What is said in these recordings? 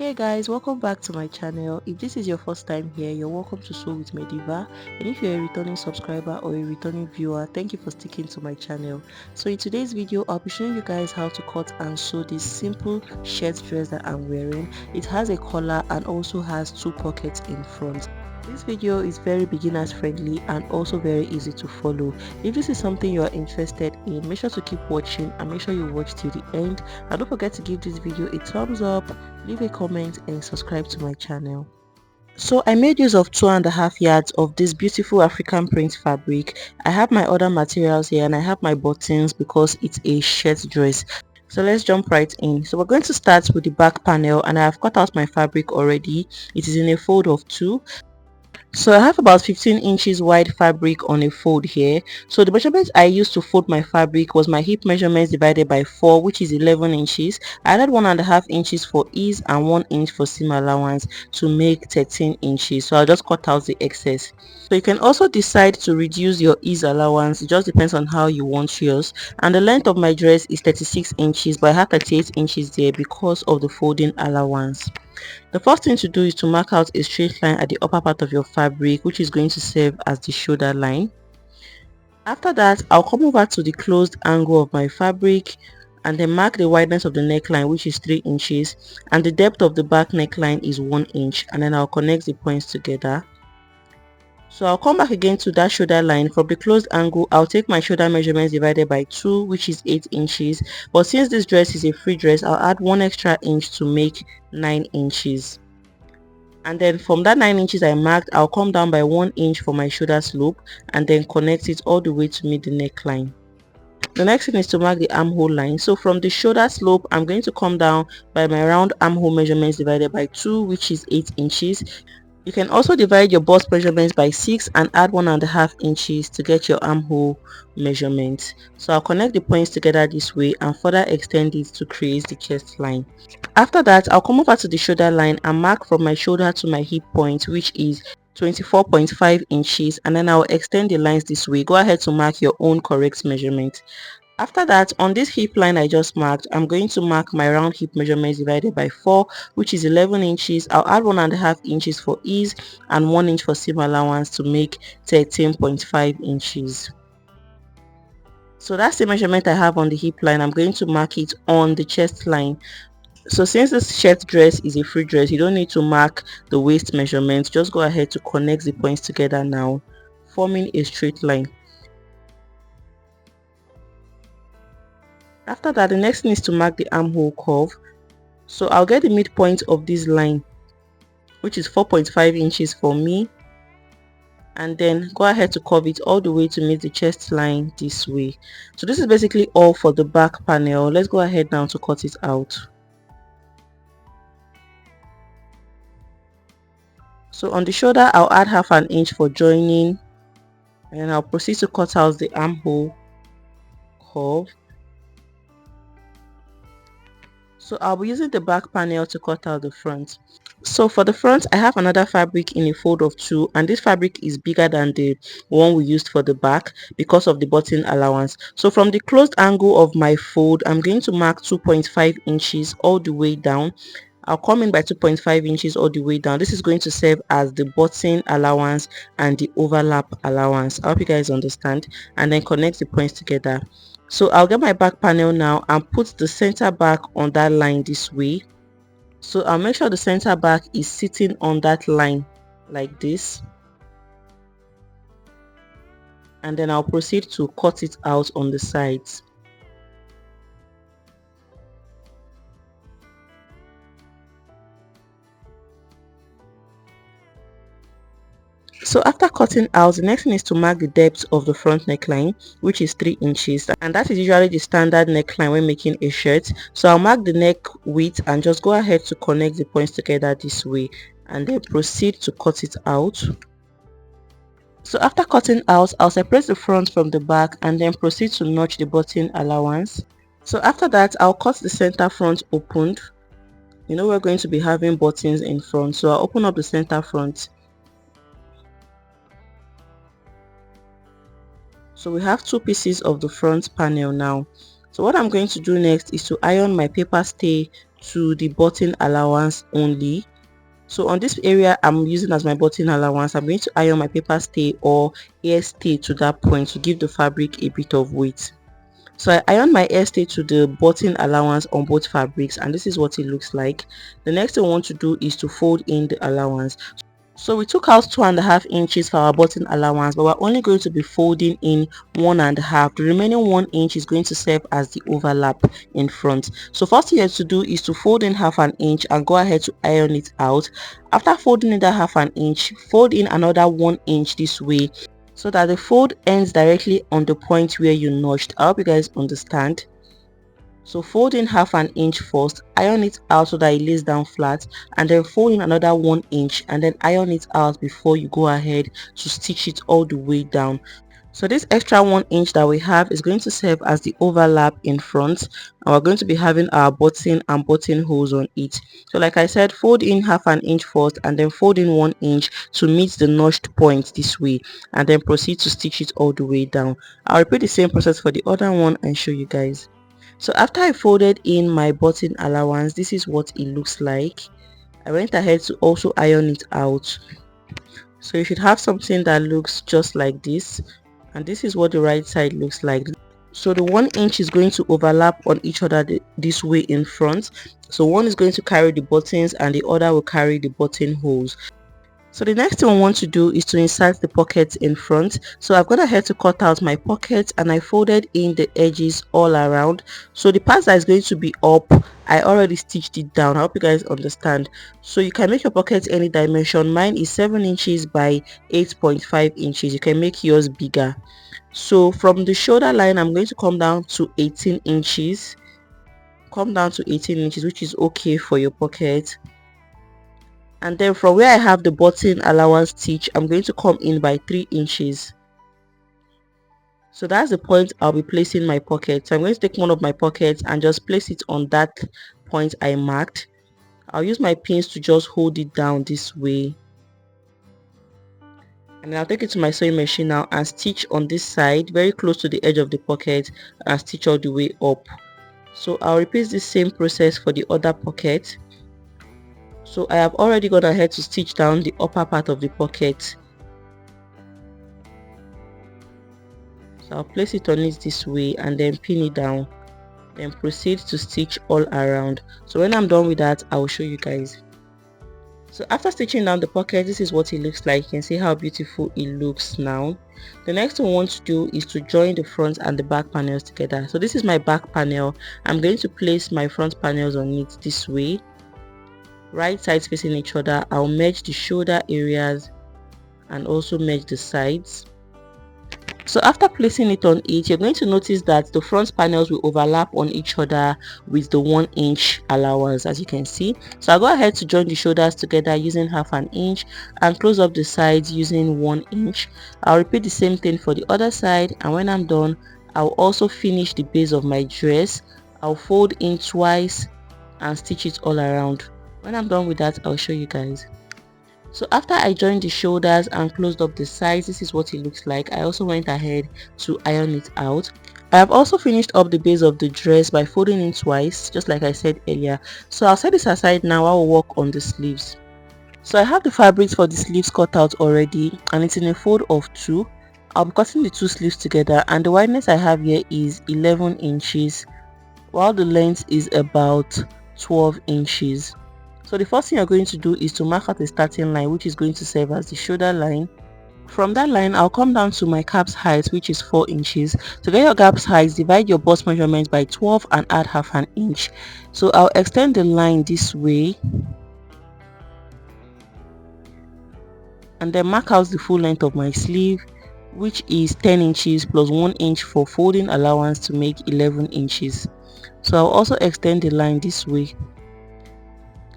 Hey guys, welcome back to my channel. If this is your first time here, you're welcome to Sew with Mediva. And if you're a returning subscriber or a returning viewer, thank you for sticking to my channel. So in today's video, I'll be showing you guys how to cut and sew this simple shirt dress that I'm wearing. It has a collar and also has two pockets in front. This video is very beginners friendly and also very easy to follow. If this is something you are interested in, make sure to keep watching and make sure you watch till the end. And don't forget to give this video a thumbs up, leave a comment and subscribe to my channel. So I made use of 2.5 yards of this beautiful African print fabric. I have my other materials here and I have my buttons because it's a shirt dress. So let's jump right in. So we're going to start with the back panel and I have cut out my fabric already. It is in a fold of 2. So I have about 15 inches wide fabric on a fold here. So the measurements I used to fold my fabric was my hip measurements divided by 4, which is 11 inches. I added 1.5 inches for ease and 1 inch for seam allowance to make 13 inches. So I'll just cut out the excess. So you can also decide to reduce your ease allowance. It just depends on how you want yours. And the length of my dress is 36 inches, but I have 38 inches there because of the folding allowance. The first thing to do is to mark out a straight line at the upper part of your fabric, which is going to serve as the shoulder line. After that, I'll come over to the closed angle of my fabric and then mark the wideness of the neckline, which is 3 inches, and the depth of the back neckline is 1 inch, and then I'll connect the points together. So I'll come back again to that shoulder line. From the closed angle, I'll take my shoulder measurements divided by 2, which is 8 inches. But since this dress is a free dress, I'll add 1 extra inch to make 9 inches. And then from that 9 inches I marked, I'll come down by 1 inch for my shoulder slope and then connect it all the way to meet the neckline. The next thing is to mark the armhole line. So from the shoulder slope, I'm going to come down by my round armhole measurements divided by 2, which is 8 inches. You can also divide your bust measurements by 6 and add 1.5 inches to get your armhole measurement. So I'll connect the points together this way and further extend it to create the chest line. After that, I'll come over to the shoulder line and mark from my shoulder to my hip point, which is 24.5 inches, and then I'll extend the lines this way. Go ahead to mark your own correct measurement. After that, on this hip line I just marked, I'm going to mark my round hip measurements divided by 4, which is 11 inches. I'll add 1.5 inches for ease and 1 inch for seam allowance to make 13.5 inches. So that's the measurement I have on the hip line. I'm going to mark it on the chest line. So since this shirt dress is a free dress, you don't need to mark the waist measurement. Just go ahead to connect the points together now, forming a straight line. After that, the next thing is to mark the armhole curve. So I'll get the midpoint of this line, which is 4.5 inches for me, and then go ahead to curve it all the way to meet the chest line this way. So this is basically all for the back panel. Let's go ahead now to cut it out. So on the shoulder, I'll add 0.5 inch for joining, and I'll proceed to cut out the armhole curve. So I'll be using the back panel to cut out the front. So for the front, I have another fabric in a fold of 2, and this fabric is bigger than the one we used for the back because of the button allowance. So from the closed angle of my fold, I'm going to mark 2.5 inches all the way down. I'll come in by 2.5 inches all the way down. This is going to serve as the button allowance and the overlap allowance. I hope you guys understand, and then connect the points together. So I'll get my back panel now and put the center back on that line this way. So I'll make sure the center back is sitting on that line like this, and then I'll proceed to cut it out on the sides. So after cutting out, the next thing is to mark the depth of the front neckline, which is 3 inches, and that is usually the standard neckline when making a shirt. So I'll mark the neck width and just go ahead to connect the points together this way, and then proceed to cut it out. So after cutting out, I'll separate the front from the back and then proceed to notch the button allowance. So after that, I'll cut the center front opened. You know we're going to be having buttons in front, so I'll open up the center front. So we have 2 pieces of the front panel now. So So what I'm going to do next is to iron my paper stay to the button allowance only. So on this area I'm using as my button allowance, I'm going to iron my paper stay or air stay to that point to give the fabric a bit of weight. So I iron my air stay to the button allowance on both fabrics, and this is what it looks like. The next thing I want to do is to fold in the allowance. So we took out 2.5 inches for our button allowance, but we're only going to be folding in 1.5. The remaining 1 inch is going to serve as the overlap in front. So first thing you have to do is to fold in 1/2 inch and go ahead to iron it out. After folding in that 1/2 inch, fold in another 1 inch this way so that the fold ends directly on the point where you notched. I hope you guys understand. So fold in 1/2 inch first, iron it out so that it lays down flat, and then fold in another 1 inch and then iron it out before you go ahead to stitch it all the way down. So this extra 1 inch that we have is going to serve as the overlap in front, and we're going to be having our button and buttonholes on it. So like I said, fold in 1/2 inch first and then fold in 1 inch to meet the notched point this way, and then proceed to stitch it all the way down. I'll repeat the same process for the other one and show you guys. So after I folded in my button allowance, this is what it looks like. I went ahead to also iron it out. So you should have something that looks just like this, and this is what the right side looks like. So the 1 inch is going to overlap on each other this way in front. So one is going to carry the buttons and the other will carry the buttonholes. So the next thing I want to do is to insert the pockets in front. So I've gone ahead to cut out my pockets and I folded in the edges all around. So the part that is going to be up, I already stitched it down. I hope you guys understand. So you can make your pockets any dimension. Mine is 7 inches by 8.5 inches. You can make yours bigger. So from the shoulder line, I'm going to come down to 18 inches. Come down to 18 inches, which is okay for your pocket. And then from where I have the button allowance stitch, I'm going to come in by 3 inches. So that's the point I'll be placing my pocket. So I'm going to take one of my pockets and just place it on that point I marked. I'll use my pins to just hold it down this way. And I'll take it to my sewing machine now and stitch on this side very close to the edge of the pocket and stitch all the way up. So I'll repeat the same process for the other pocket. So I have already gone ahead to stitch down the upper part of the pocket. So I'll place it on it this way and then pin it down. Then proceed to stitch all around. So when I'm done with that, I will show you guys. So after stitching down the pocket, this is what it looks like. You can see how beautiful it looks now. The next thing we want to do is to join the front and the back panels together. So this is my back panel. I'm going to place my front panels on it this way. Right sides facing each other. I'll merge the shoulder areas and also merge the sides. So after placing it on it, you're going to notice that the front panels will overlap on each other with the 1 inch allowance, as you can see. So I'll go ahead to join the shoulders together using 1/2 inch and close up the sides using 1 inch. I'll repeat the same thing for the other side, and when I'm done, I'll also finish the base of my dress. I'll fold in twice and stitch it all around. When I'm done with that, I'll show you guys. So after I joined the shoulders and closed up the sides, this is what it looks like. I also went ahead to iron it out. I have also finished up the base of the dress by folding in twice, just like I said earlier. So I'll set this aside now. I will work on the sleeves. So I have the fabrics for the sleeves cut out already, and it's in a fold of 2. I'll be cutting the 2 sleeves together, and the wideness I have here is 11 inches, while the length is about 12 inches. So the first thing you're going to do is to mark out a starting line, which is going to serve as the shoulder line. From that line, I'll come down to my cap's height, which is 4 inches. To get your cap's height, divide your bust measurement by 12 and add 1/2 inch. So I'll extend the line this way and then mark out the full length of my sleeve, which is 10 inches plus 1 inch for folding allowance to make 11 inches. So I'll also extend the line this way.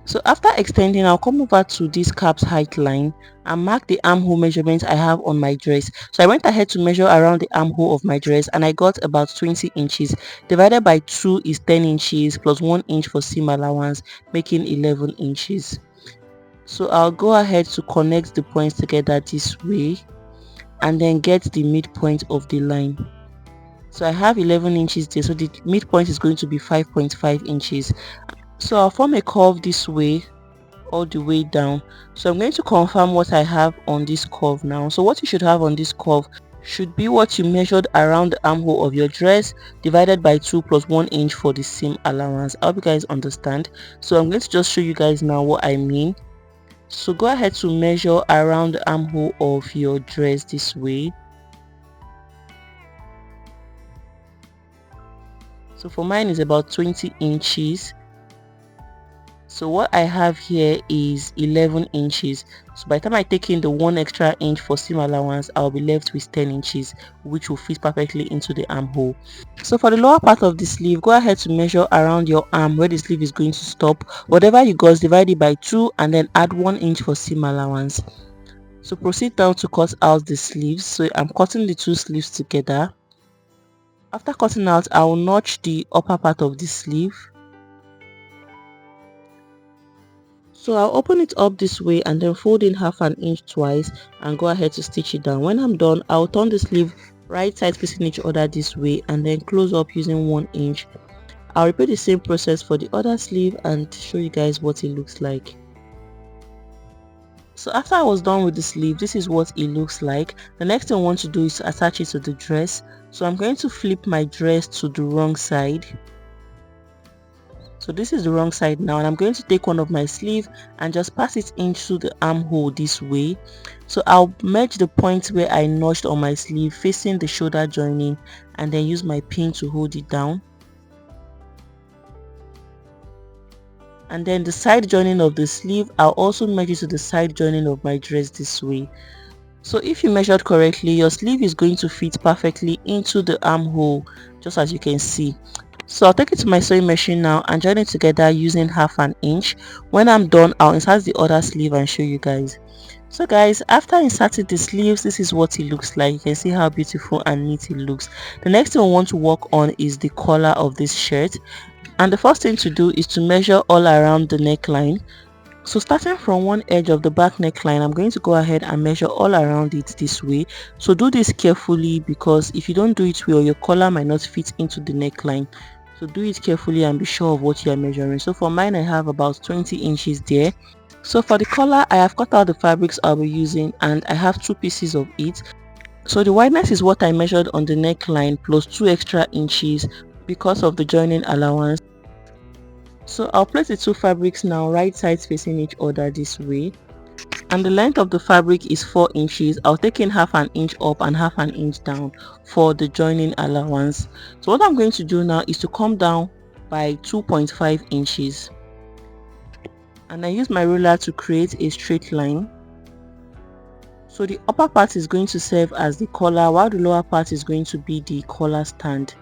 So after extending, I'll come over to this cap's height line and mark the armhole measurement I have on my dress. So I went ahead to measure around the armhole of my dress and I got about 20 inches. Divided by 2 is 10 inches plus 1 inch for seam allowance, making 11 inches. So I'll go ahead to connect the points together this way and then get the midpoint of the line. So I have 11 inches there, so the midpoint is going to be 5.5 inches. So I'll form a curve this way all the way down. So I'm going to confirm what I have on this curve now. So what you should have on this curve should be what you measured around the armhole of your dress divided by 2 plus 1 inch for the seam allowance. I hope you guys understand. So I'm going to just show you guys now what I mean. So go ahead to measure around the armhole of your dress this way. So for mine is about 20 inches. So what I have here is 11 inches. So by the time I take in the 1 extra inch for seam allowance, I'll be left with 10 inches, which will fit perfectly into the armhole. So for the lower part of the sleeve, go ahead to measure around your arm where the sleeve is going to stop. Whatever you got, divide it by 2 and then add 1 inch for seam allowance. So proceed down to cut out the sleeves. So I'm cutting the 2 sleeves together. After cutting out, I will notch the upper part of the sleeve. So I'll open it up this way and then fold in half an inch twice and go ahead to stitch it down. When I'm done, I'll turn the sleeve right side facing each other this way and then close up using 1 inch. I'll repeat the same process for the other sleeve and show you guys what it looks like. So after I was done with the sleeve, this is what it looks like. The next thing I want to do is to attach it to the dress. So I'm going to flip my dress to the wrong side. So this is the wrong side now, and I'm going to take one of my sleeve and just pass it into the armhole this way. So I'll merge the point where I notched on my sleeve facing the shoulder joining and then use my pin to hold it down. And then the side joining of the sleeve, I'll also merge it to the side joining of my dress this way. So if you measured correctly, your sleeve is going to fit perfectly into the armhole, just as you can see. So I'll take it to my sewing machine now and join it together using half an inch. When I'm done, I'll insert the other sleeve and show you guys. So guys, after inserting the sleeves, this is what it looks like. You can see how beautiful and neat it looks. The next thing we want to work on is the collar of this shirt. And the first thing to do is to measure all around the neckline. So starting from one edge of the back neckline, I'm going to go ahead and measure all around it this way. So do this carefully, because if you don't do it well, your collar might not fit into the neckline. So do it carefully and be sure of what you are measuring. So for mine, I have about 20 inches there. So for the collar, I have cut out the fabrics I'll be using and I have 2 pieces of it. So the wideness is what I measured on the neckline plus 2 extra inches because of the joining allowance. So I'll place the 2 fabrics now right sides facing each other this way. And the length of the fabric is 4 inches. I'll take in half an inch up and half an inch down for the joining allowance. So what I'm going to do now is to come down by 2.5 inches. And I use my ruler to create a straight line. So the upper part is going to serve as the collar, while the lower part is going to be the collar stand.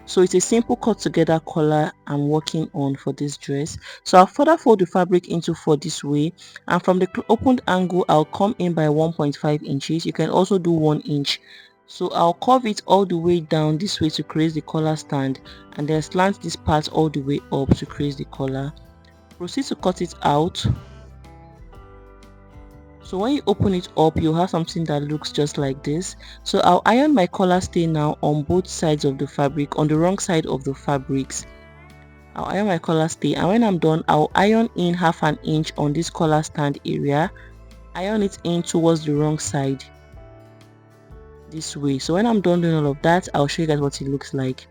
So it's a simple cut together collar I'm working on for this dress. So I'll further fold the fabric into 4 this way, and from the opened angle I'll come in by 1.5 inches. You can also do 1 inch. So I'll curve it all the way down this way to create the collar stand, and then slant this part all the way up to create the collar. Proceed to cut it out. So when you open it up, you'll have something that looks just like this. So I'll iron my collar stay now on both sides of the fabric, on the wrong side of the fabrics. I'll iron my collar stay, and when I'm done, I'll iron in half an inch on this collar stand area. Iron it in towards the wrong side this way. So when I'm done doing all of that, I'll show you guys what it looks like.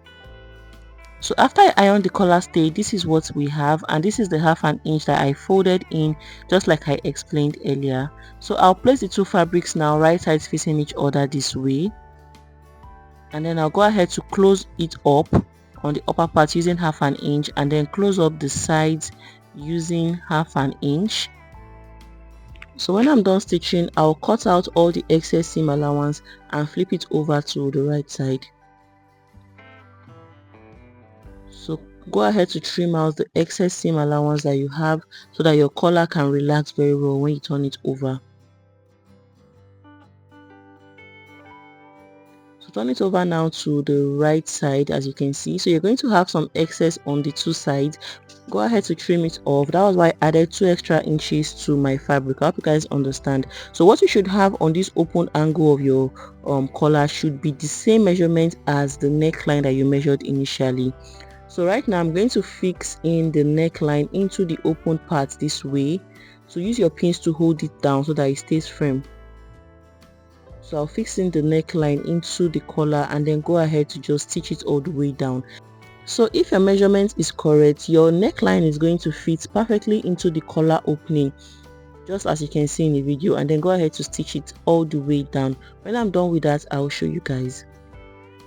So after I iron the collar stay, this is what we have, and this is the half an inch that I folded in just like I explained earlier. So I'll place the 2 fabrics now right sides facing each other this way, and then I'll go ahead to close it up on the upper part using half an inch, and then close up the sides using half an inch. So when I'm done stitching, I'll cut out all the excess seam allowance and flip it over to the right side. So go ahead to trim out the excess seam allowance that you have so that your collar can relax very well when you turn it over. So turn it over now to the right side, as you can see. So you're going to have some excess on the two sides. Go ahead to trim it off. That was why I added 2 extra inches to my fabric. I hope you guys understand. So what you should have on this open angle of your collar should be the same measurement as the neckline that you measured initially. So right now I'm going to fix in the neckline into the open part this way. So use your pins to hold it down so that it stays firm. So I'll fix in the neckline into the collar and then go ahead to just stitch it all the way down. So if your measurement is correct, your neckline is going to fit perfectly into the collar opening, just as you can see in the video, and then go ahead to stitch it all the way down. When I'm done with that, I'll show you guys.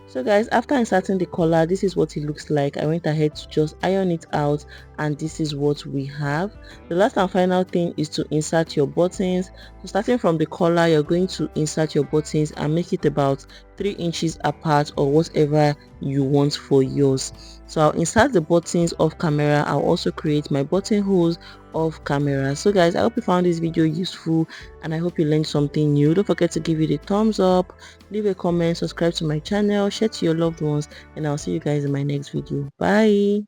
So guys, after inserting the collar, this is what it looks like. I went ahead to just iron it out, and this is what we have. The last and final thing is to insert your buttons. So starting from the collar, you're going to insert your buttons and make it about 3 inches apart, or whatever you want for yours. So I'll insert the buttons off camera. I'll also create my buttonholes off camera. So guys, I hope you found this video useful, and I hope you learned something new. Don't forget to give it a thumbs up, leave a comment, subscribe to my channel, share to your loved ones, and I'll see you guys in my next video. Bye.